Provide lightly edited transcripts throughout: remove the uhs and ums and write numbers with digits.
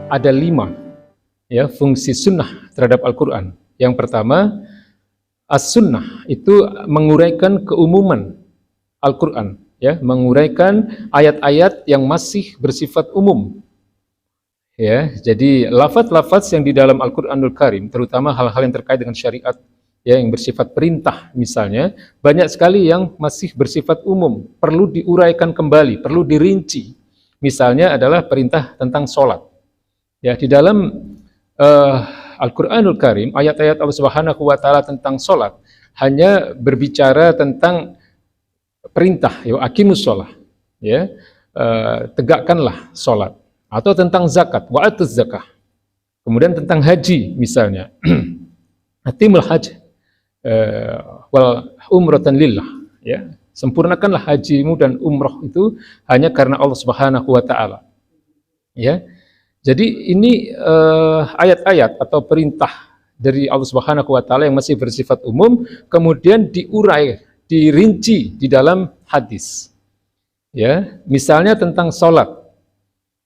ada 5 ya fungsi sunnah terhadap Al-Quran. Yang pertama, as-sunnah itu menguraikan keumuman Al-Quran, ya, menguraikan ayat-ayat yang masih bersifat umum. Ya, jadi lafaz-lafaz yang di dalam Al-Quranul Karim, terutama hal-hal yang terkait dengan syariat, ya, yang bersifat perintah misalnya, banyak sekali yang masih bersifat umum, perlu diuraikan kembali, perlu dirinci. Misalnya adalah perintah tentang sholat. Ya, di dalam Al-Quranul Karim, ayat-ayat Allah Subhanahu wa Ta'ala tentang sholat hanya berbicara tentang perintah, ya, aqimus sholat, ya, tegakkanlah sholat, atau tentang zakat, wa'atuz zakah. Kemudian tentang haji misalnya, atimul hajj wal umratan lillah, ya, sempurnakanlah hajimu dan umroh itu hanya karena Allah Subhanahu wa Ta'ala. Ya, jadi ini ayat-ayat atau perintah dari Allah Subhanahu wa Ta'ala yang masih bersifat umum, kemudian diurai, dirinci di dalam hadis. Ya, misalnya tentang sholat.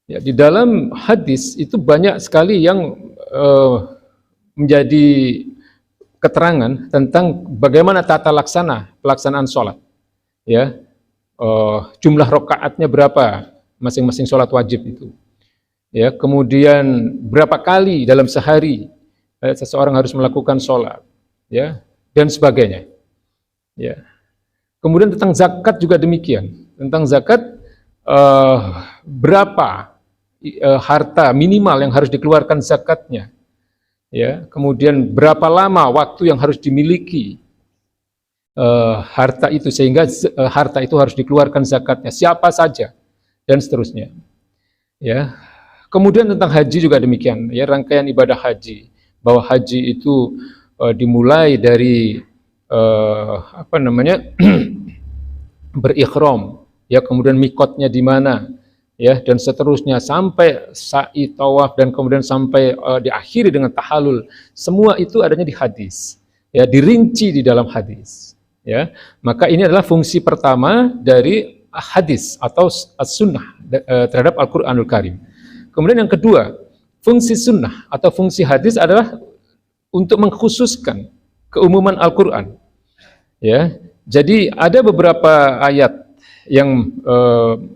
Ya, di dalam hadis itu banyak sekali yang menjadi keterangan tentang bagaimana tata laksana pelaksanaan sholat. Ya, jumlah rakaatnya berapa masing-masing sholat wajib itu. Ya, kemudian berapa kali dalam sehari seseorang harus melakukan sholat, ya, dan sebagainya. Ya. Kemudian tentang zakat juga demikian. Tentang zakat, berapa harta minimal yang harus dikeluarkan zakatnya. Ya. Kemudian berapa lama waktu yang harus dimiliki harta itu sehingga harta itu harus dikeluarkan zakatnya. Siapa saja dan seterusnya. Ya. Kemudian tentang haji juga demikian, ya, rangkaian ibadah haji, bahwa haji itu dimulai dari berikhram, ya, kemudian mikotnya di mana, ya, dan seterusnya sampai sa'i, tawaf, dan kemudian sampai diakhiri dengan tahallul. Semua itu adanya di hadis, ya, dirinci di dalam hadis, ya. Maka ini adalah fungsi pertama dari hadis atau as-sunnah terhadap Al-Qur'anul Karim. Kemudian yang kedua, fungsi sunnah atau fungsi hadis adalah untuk mengkhususkan keumuman Al-Quran. Ya, jadi ada beberapa ayat yang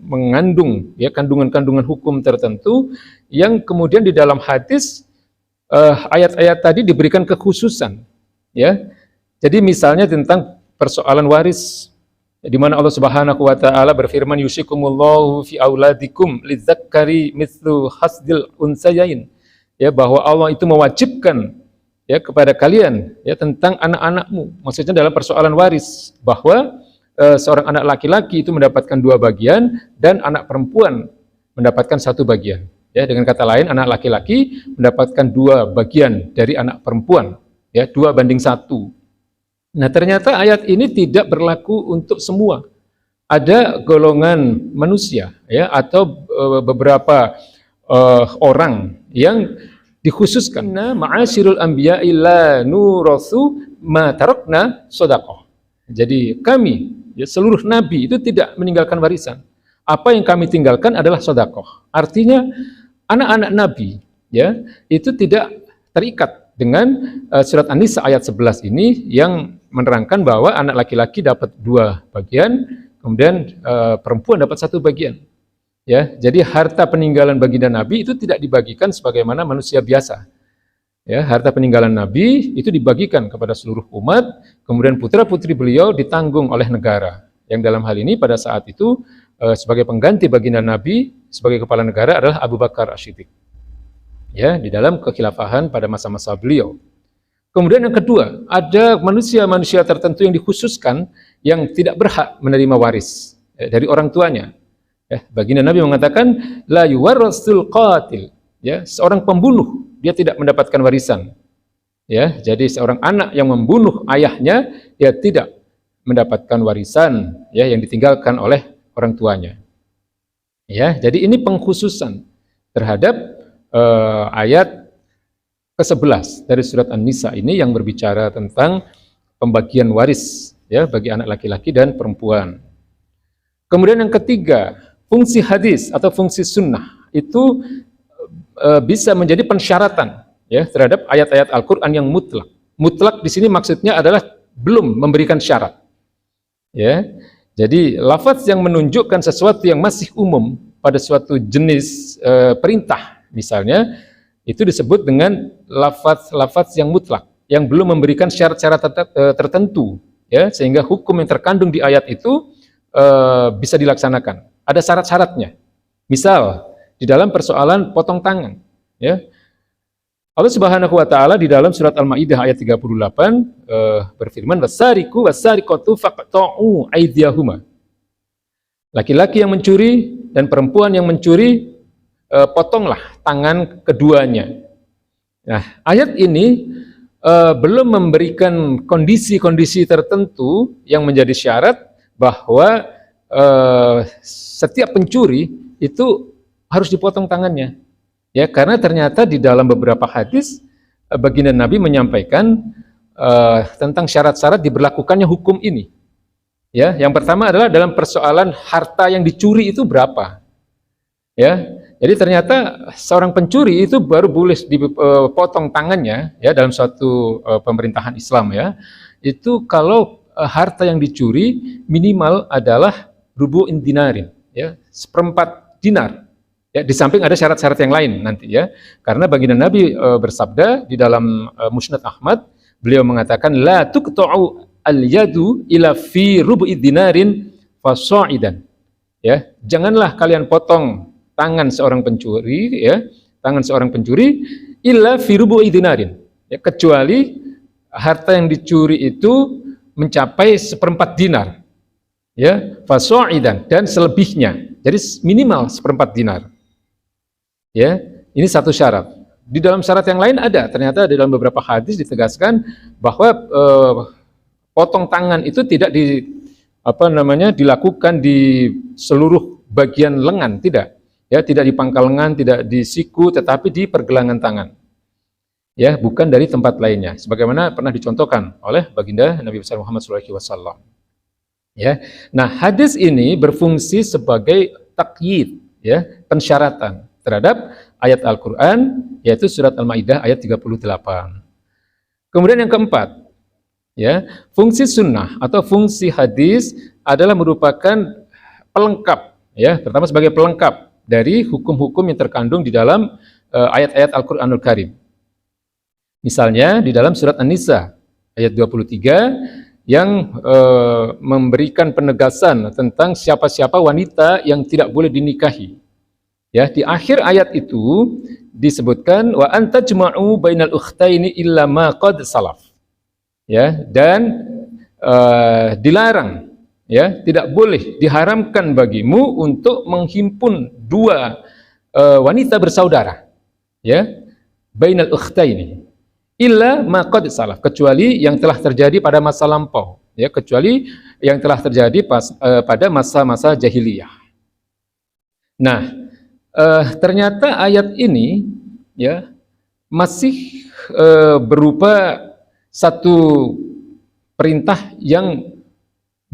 mengandung, ya, kandungan-kandungan hukum tertentu yang kemudian di dalam hadis ayat-ayat tadi diberikan kekhususan. Ya, jadi misalnya tentang persoalan waris, di mana Allah Subhanahu wa Ta'ala berfirman, yusikumullahu fi auladikum lidzakari mithlu hasdil unsayain, ya, bahwa Allah itu mewajibkan, ya, kepada kalian, ya, tentang anak-anakmu, maksudnya dalam persoalan waris, bahwa seorang anak laki-laki itu mendapatkan 2 bagian dan anak perempuan mendapatkan 1 bagian, ya, dengan kata lain anak laki-laki mendapatkan 2 bagian dari anak perempuan, ya, 2:1. Nah, ternyata ayat ini tidak berlaku untuk semua. Ada golongan manusia, ya, atau beberapa orang yang dikhususkan, ma'asyirul anbiya'i la nuratsu ma tarakna shadaqah. Jadi kami, ya, seluruh nabi itu tidak meninggalkan warisan. Apa yang kami tinggalkan adalah sedekah. Artinya anak-anak nabi, ya, itu tidak terikat dengan surat An-Nisa ayat 11 ini yang menerangkan bahwa anak laki-laki dapat 2 bagian, kemudian perempuan dapat 1 bagian. Ya, jadi harta peninggalan baginda Nabi itu tidak dibagikan sebagaimana manusia biasa. Ya, harta peninggalan Nabi itu dibagikan kepada seluruh umat, kemudian putra-putri beliau ditanggung oleh negara. Yang dalam hal ini pada saat itu sebagai pengganti baginda Nabi sebagai kepala negara adalah Abu Bakar As-Siddiq. Ya, di dalam kekhilafahan pada masa-masa beliau. Kemudian yang kedua, ada manusia-manusia tertentu yang dikhususkan yang tidak berhak menerima waris, ya, dari orang tuanya. Ya, baginda Nabi mengatakan la yuwarrasul qatil, ya, seorang pembunuh dia tidak mendapatkan warisan. Ya, jadi seorang anak yang membunuh ayahnya dia tidak mendapatkan warisan, ya, yang ditinggalkan oleh orang tuanya. Ya, jadi ini pengkhususan terhadap ayat ke-11 dari surat An-Nisa ini yang berbicara tentang pembagian waris, ya, bagi anak laki-laki dan perempuan. Kemudian yang ketiga, fungsi hadis atau fungsi sunnah itu bisa menjadi pensyaratan ya terhadap ayat-ayat Al-Qur'an yang mutlak. Mutlak di sini maksudnya adalah belum memberikan syarat. Ya. Jadi lafaz yang menunjukkan sesuatu yang masih umum pada suatu jenis perintah misalnya itu disebut dengan lafaz yang mutlak yang belum memberikan syarat-syarat tertentu ya sehingga hukum yang terkandung di ayat itu bisa dilaksanakan. Ada syarat-syaratnya. Misal di dalam persoalan potong tangan ya. Allah Subhanahu wa taala di dalam surat Al-Maidah ayat 38 berfirman wasariqu wasariqatu faqta'u aydiyahuma. Laki-laki yang mencuri dan perempuan yang mencuri potonglah tangan keduanya. Nah, ayat ini belum memberikan kondisi-kondisi tertentu yang menjadi syarat bahwa setiap pencuri itu harus dipotong tangannya. Ya, karena ternyata di dalam beberapa hadis baginda Nabi menyampaikan tentang syarat-syarat diberlakukannya hukum ini. Ya, yang pertama adalah dalam persoalan harta yang dicuri itu berapa. Ya, jadi ternyata seorang pencuri itu baru boleh dipotong tangannya ya dalam suatu pemerintahan Islam ya. Itu kalau harta yang dicuri minimal adalah rubu'in dinarin ya, seperempat dinar. Ya, di samping ada syarat-syarat yang lain nanti ya. Karena baginda Nabi bersabda di dalam Musnad Ahmad, beliau mengatakan la tuqta'u al-yadu ila fi rubu'i dinarin fasa'idan. Ya, janganlah kalian potong tangan seorang pencuri ya, tangan seorang pencuri illa fi rubu'i dinarin. Ya, kecuali harta yang dicuri itu mencapai seperempat dinar. Ya, fasa'idan dan selebihnya. Jadi minimal seperempat dinar. Ya, ini satu syarat. Di dalam syarat yang lain ada, ternyata di dalam beberapa hadis ditegaskan bahwa potong tangan itu tidak dilakukan di seluruh bagian lengan, tidak. Ya, tidak di pangkal lengan, tidak di siku, tetapi di pergelangan tangan. Ya, bukan dari tempat lainnya. Sebagaimana pernah dicontohkan oleh baginda Nabi besar Muhammad SAW. Ya, nah hadis ini berfungsi sebagai takyid, ya, pensyaratan terhadap ayat Al-Quran, yaitu surat Al-Maidah ayat 38. Kemudian yang keempat, ya, fungsi sunnah atau fungsi hadis adalah merupakan pelengkap, ya, pertama sebagai pelengkap dari hukum-hukum yang terkandung di dalam ayat-ayat Al-Quranul Karim. Misalnya di dalam surat An-Nisa ayat 23 yang memberikan penegasan tentang siapa-siapa wanita yang tidak boleh dinikahi. Ya, di akhir ayat itu disebutkan wa anta jma'u bainal ukhtaini illa ma qad salaf. Ya, dan dilarang, ya, tidak boleh, diharamkan bagimu untuk menghimpun dua wanita bersaudara. Ya, bainal ukhtaini illa ma qad salaf, kecuali yang telah terjadi pada masa lampau, ya, kecuali yang telah terjadi pada masa-masa jahiliyah. Nah, ternyata ayat ini ya masih berupa satu perintah yang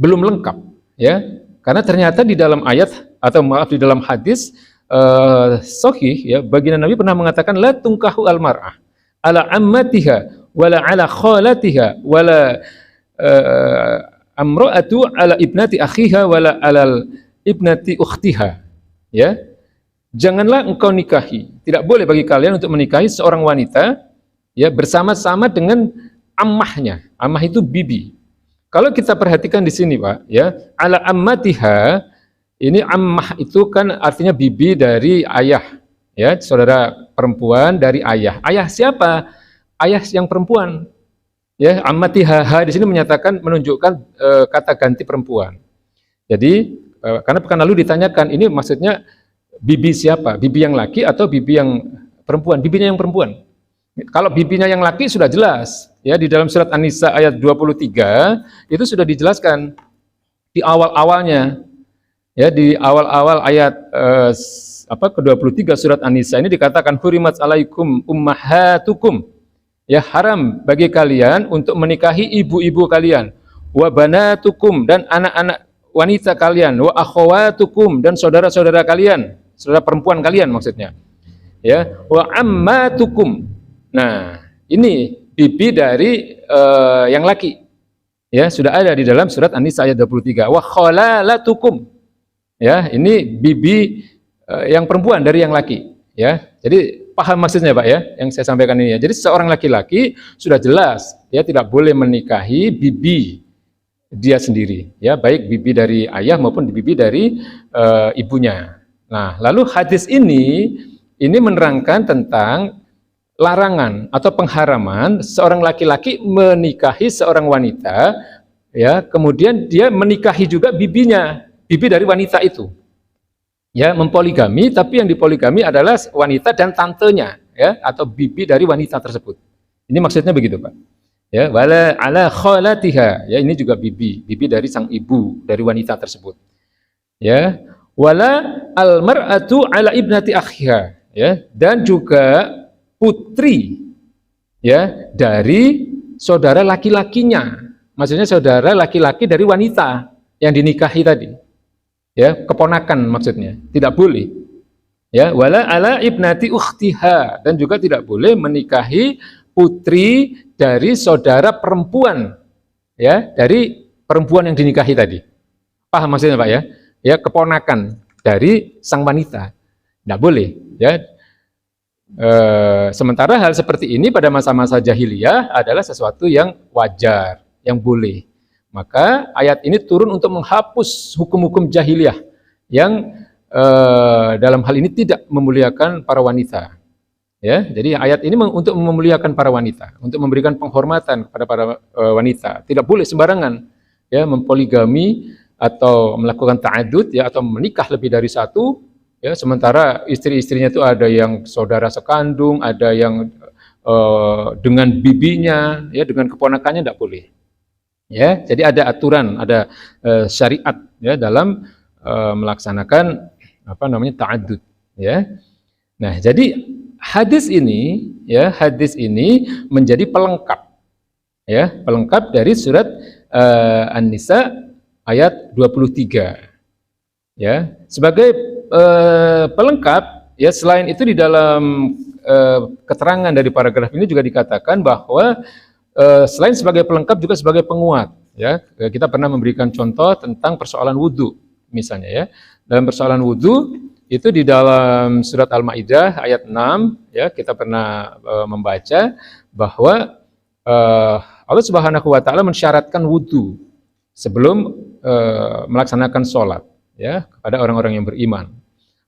belum lengkap, ya, karena ternyata di dalam ayat atau maaf di dalam hadis sahih, ya, baginda Nabi pernah mengatakan la tunkahu al-mar'ah ala ammatiha wala ala khalatiha wala amra'atu ala ibnati akhiha wala ala ibnati ukhtiha. Ya, janganlah engkau nikahi, tidak boleh bagi kalian untuk menikahi seorang wanita, ya, bersama-sama dengan ammahnya. Ammah itu bibi. Kalau kita perhatikan di sini, Pak, ya, ala ammatiha, ini ammah itu kan artinya bibi dari ayah, ya, saudara perempuan dari ayah. Ayah siapa? Ayah yang perempuan. Ya, ammatiha di sini menunjukkan kata ganti perempuan. Jadi karena pekan lalu ditanyakan ini maksudnya bibi siapa? Bibi yang laki atau bibi yang perempuan? Bibinya yang perempuan. Kalau bibinya yang laki sudah jelas, ya, di dalam surat An-Nisa ayat 23 itu sudah dijelaskan di awal-awalnya. Ya, di awal-awal ayat ke-23 surat An-Nisa ini dikatakan hurimat alaikum ummahatukum. Ya, haram bagi kalian untuk menikahi ibu-ibu kalian, wa banatukum, dan anak-anak wanita kalian, wa akhwatukum, dan saudara-saudara kalian, saudara perempuan kalian maksudnya, ya, wa ammatukum. Nah, ini bibi dari yang laki. Ya, sudah ada di dalam surat An-Nisa ayat 23. Wa khalalatukum. Ya, ini bibi yang perempuan dari yang laki, ya. Jadi paham maksudnya, Pak, ya, yang saya sampaikan ini ya. Jadi seorang laki-laki sudah jelas ya tidak boleh menikahi bibi dia sendiri, ya, baik bibi dari ayah maupun bibi dari ibunya. Nah, lalu hadis ini menerangkan tentang larangan atau pengharaman seorang laki-laki menikahi seorang wanita, ya, kemudian dia menikahi juga bibinya, bibi dari wanita itu. Ya, mempoligami, tapi yang dipoligami adalah wanita dan tantenya, ya, atau bibi dari wanita tersebut. Ini maksudnya begitu, Pak. Ya, wala ala khalatiha, ya, ini juga bibi dari sang ibu dari wanita tersebut. Ya, wala almar'atu ala ibnati akhiha, ya, dan juga putri, ya, dari saudara laki-lakinya. Maksudnya saudara laki-laki dari wanita yang dinikahi tadi. Ya, keponakan maksudnya, tidak boleh. Ya, wala ala ibnati ukhtiha, dan juga tidak boleh menikahi putri dari saudara perempuan, ya, dari perempuan yang dinikahi tadi. Paham maksudnya, Pak, ya? Ya, keponakan dari sang wanita, tidak boleh, ya. Sementara hal seperti ini pada masa-masa jahiliyah adalah sesuatu yang wajar, yang boleh. Maka ayat ini turun untuk menghapus hukum-hukum jahiliyah yang dalam hal ini tidak memuliakan para wanita. Ya, jadi ayat ini untuk memuliakan para wanita, untuk memberikan penghormatan kepada para wanita. Tidak boleh sembarangan, ya, mempoligami atau melakukan ta'adud, ya, atau menikah lebih dari satu. Ya, sementara istri-istrinya itu ada yang saudara sekandung, ada yang dengan bibinya, ya, dengan keponakannya, tidak boleh. Ya, jadi ada aturan, ada syariat, ya, dalam melaksanakan apa namanya ta'adud, ya. Nah, jadi hadis ini, ya, hadis ini menjadi pelengkap, ya, pelengkap dari surat An-Nisa ayat 23. Ya, sebagai pelengkap, ya, selain itu di dalam keterangan dari paragraf ini juga dikatakan bahwa selain sebagai pelengkap juga sebagai penguat, ya. Kita pernah memberikan contoh tentang persoalan wudhu misalnya, ya. Dalam persoalan wudhu itu di dalam surat Al-Maidah ayat 6, ya, kita pernah membaca bahwa Allah Subhanahu wa taala mensyaratkan wudhu sebelum melaksanakan sholat, ya, kepada orang-orang yang beriman.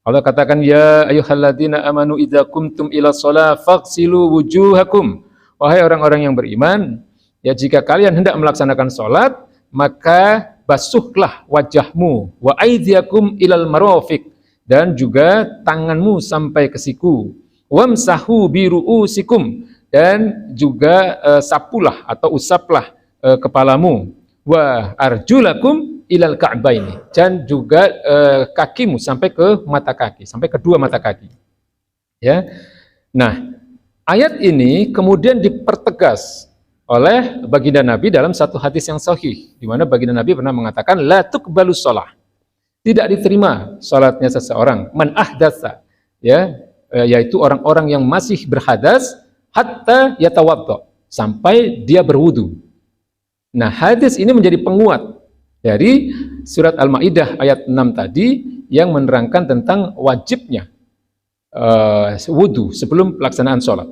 Allah katakan, ya ayyuhalladzina amanu idza qumtum ila shalah faghsilu wujuhakum. Wahai orang-orang yang beriman, ya, jika kalian hendak melaksanakan sholat, maka basuhlah wajahmu, wa aydiyakum ilal marafiq, dan juga tanganmu sampai ke siku, wamsahu biru'usikum, dan juga sapulah atau usaplah kepalamu, wa arjulakum ilal ka'baini, dan juga kakimu sampai ke mata kaki, sampai kedua mata kaki. Ya. Nah, ayat ini kemudian dipertegas oleh baginda Nabi dalam satu hadis yang sahih, di mana baginda Nabi pernah mengatakan, la tuqbalus shalah, tidak diterima salatnya seseorang, man ahdatsa, ya, yaitu orang-orang yang masih berhadas, hatta yatawaddo, sampai dia berwudu. Nah, hadis ini menjadi penguat dari surat Al-Maidah ayat 6 tadi yang menerangkan tentang wajibnya wudu sebelum pelaksanaan sholat.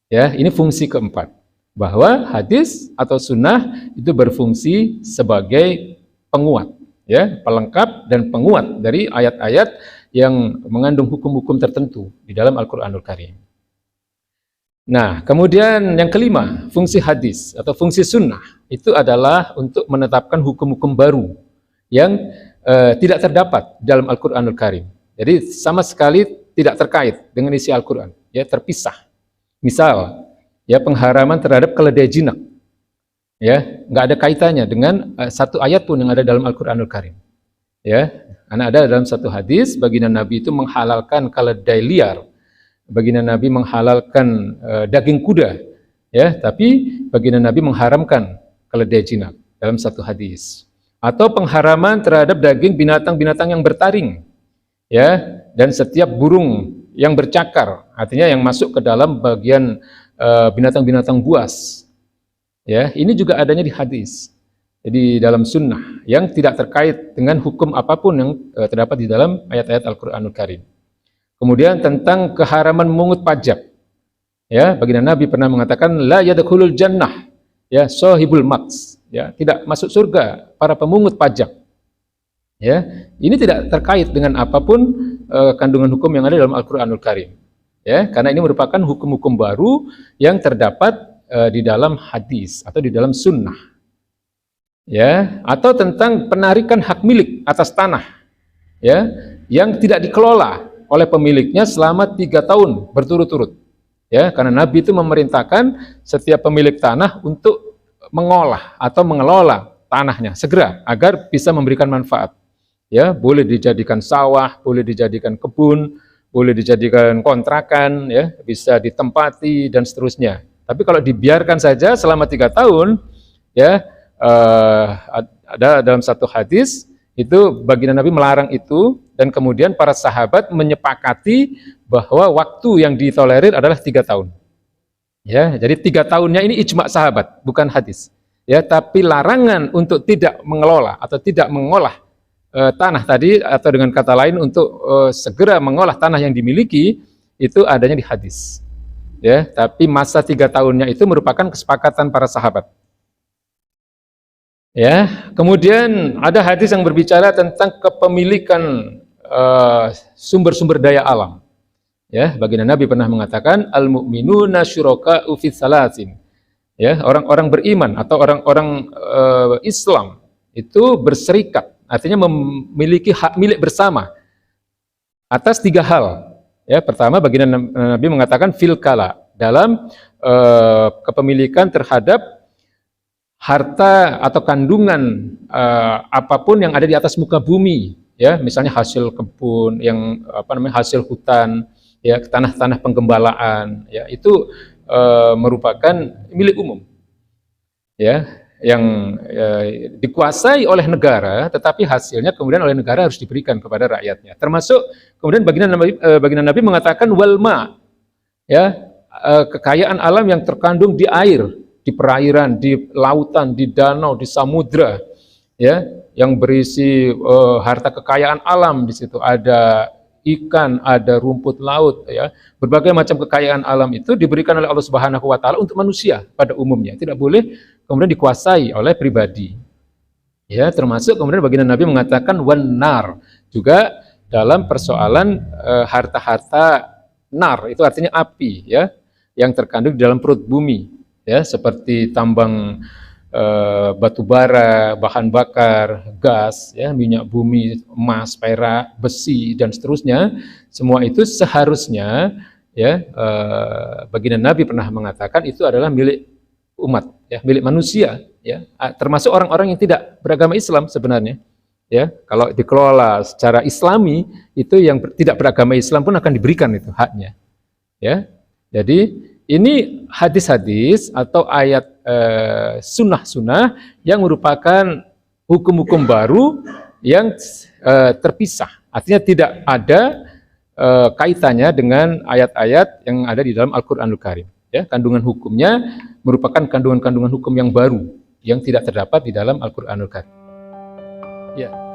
Ya, ini fungsi keempat, bahwa hadis atau sunnah itu berfungsi sebagai penguat, ya, pelengkap dan penguat dari ayat-ayat yang mengandung hukum-hukum tertentu di dalam Al-Qur'anul Karim. Nah, kemudian yang kelima, fungsi hadis atau fungsi sunnah itu adalah untuk menetapkan hukum-hukum baru yang tidak terdapat dalam Al-Qur'anul Karim. Jadi sama sekali tidak terkait dengan isi Al-Qur'an, ya, terpisah. Misal, ya, pengharaman terhadap keledai jinak, ya, nggak ada kaitannya dengan satu ayat pun yang ada dalam Al-Qur'anul Karim. Ya, karena ada dalam satu hadis baginda Nabi itu menghalalkan keledai liar. Baginda Nabi menghalalkan daging kuda, ya, tapi baginda Nabi mengharamkan keledai jinak dalam satu hadis. Atau pengharaman terhadap daging binatang-binatang yang bertaring, ya, dan setiap burung yang bercakar, artinya yang masuk ke dalam bagian binatang-binatang buas. Ya, ini juga adanya di hadis. Jadi dalam sunnah yang tidak terkait dengan hukum apapun yang terdapat di dalam ayat-ayat Al-Qur'anul Karim. Kemudian tentang keharaman memungut pajak. Ya, baginda Nabi pernah mengatakan la yadkhulul jannah ya sahibul maks, ya, tidak masuk surga para pemungut pajak. Ya, ini tidak terkait dengan apapun kandungan hukum yang ada dalam Al-Qur'anul Karim. Ya, karena ini merupakan hukum-hukum baru yang terdapat di dalam hadis atau di dalam sunnah. Ya, atau tentang penarikan hak milik atas tanah, ya, yang tidak dikelola oleh pemiliknya selama 3 tahun berturut-turut. Ya, karena Nabi itu memerintahkan setiap pemilik tanah untuk mengolah atau mengelola tanahnya segera agar bisa memberikan manfaat. Ya, boleh dijadikan sawah, boleh dijadikan kebun, boleh dijadikan kontrakan, ya, bisa ditempati dan seterusnya. Tapi kalau dibiarkan saja selama 3 tahun, ya, ada dalam satu hadis itu baginda Nabi melarang itu, dan kemudian para sahabat menyepakati bahwa waktu yang ditolerir adalah 3 tahun. Ya, jadi 3 tahunnya ini ijma sahabat, bukan hadis. Ya, tapi larangan untuk tidak mengelola atau tidak mengolah tanah tadi, atau dengan kata lain untuk segera mengolah tanah yang dimiliki, itu adanya di hadis. Ya, tapi masa 3 tahunnya itu merupakan kesepakatan para sahabat. Ya, kemudian ada hadis yang berbicara tentang kepemilikan sumber-sumber daya alam. Ya, baginda Nabi pernah mengatakan al-mu'minuna syuraka'u fi salasin. Ya, orang-orang beriman atau orang-orang Islam itu berserikat, artinya memiliki hak milik bersama atas 3 hal. Ya, pertama baginda Nabi mengatakan fil kala, dalam kepemilikan terhadap harta atau kandungan apapun yang ada di atas muka bumi. Ya, misalnya hasil kebun, yang hasil hutan, ya, tanah-tanah penggembalaan, ya, itu merupakan milik umum, ya, yang dikuasai oleh negara, tetapi hasilnya kemudian oleh negara harus diberikan kepada rakyatnya. Termasuk kemudian baginda Nabi mengatakan walma, ya, kekayaan alam yang terkandung di air, di perairan, di lautan, di danau, di samudra, ya, yang berisi harta kekayaan alam. Di situ ada ikan, ada rumput laut, ya, berbagai macam kekayaan alam itu diberikan oleh Allah Subhanahu wa taala untuk manusia pada umumnya, tidak boleh kemudian dikuasai oleh pribadi. Ya, termasuk kemudian baginda Nabi mengatakan wanar, juga dalam persoalan harta-harta nar, itu artinya api, ya, yang terkandung di dalam perut bumi, ya, seperti tambang batu bara, bahan bakar, gas, ya, minyak bumi, emas, perak, besi, dan seterusnya. Semua itu seharusnya, ya, baginda Nabi pernah mengatakan itu adalah milik umat, ya, milik manusia, ya, termasuk orang-orang yang tidak beragama Islam sebenarnya. Ya, kalau dikelola secara Islami, itu yang tidak beragama Islam pun akan diberikan itu haknya. Ya, jadi ini hadis-hadis atau ayat sunnah-sunnah yang merupakan hukum-hukum baru yang terpisah. Artinya tidak ada kaitannya dengan ayat-ayat yang ada di dalam Al-Qur'anul Karim. Ya, kandungan hukumnya merupakan kandungan-kandungan hukum yang baru yang tidak terdapat di dalam Al-Qur'anul Karim. Ya.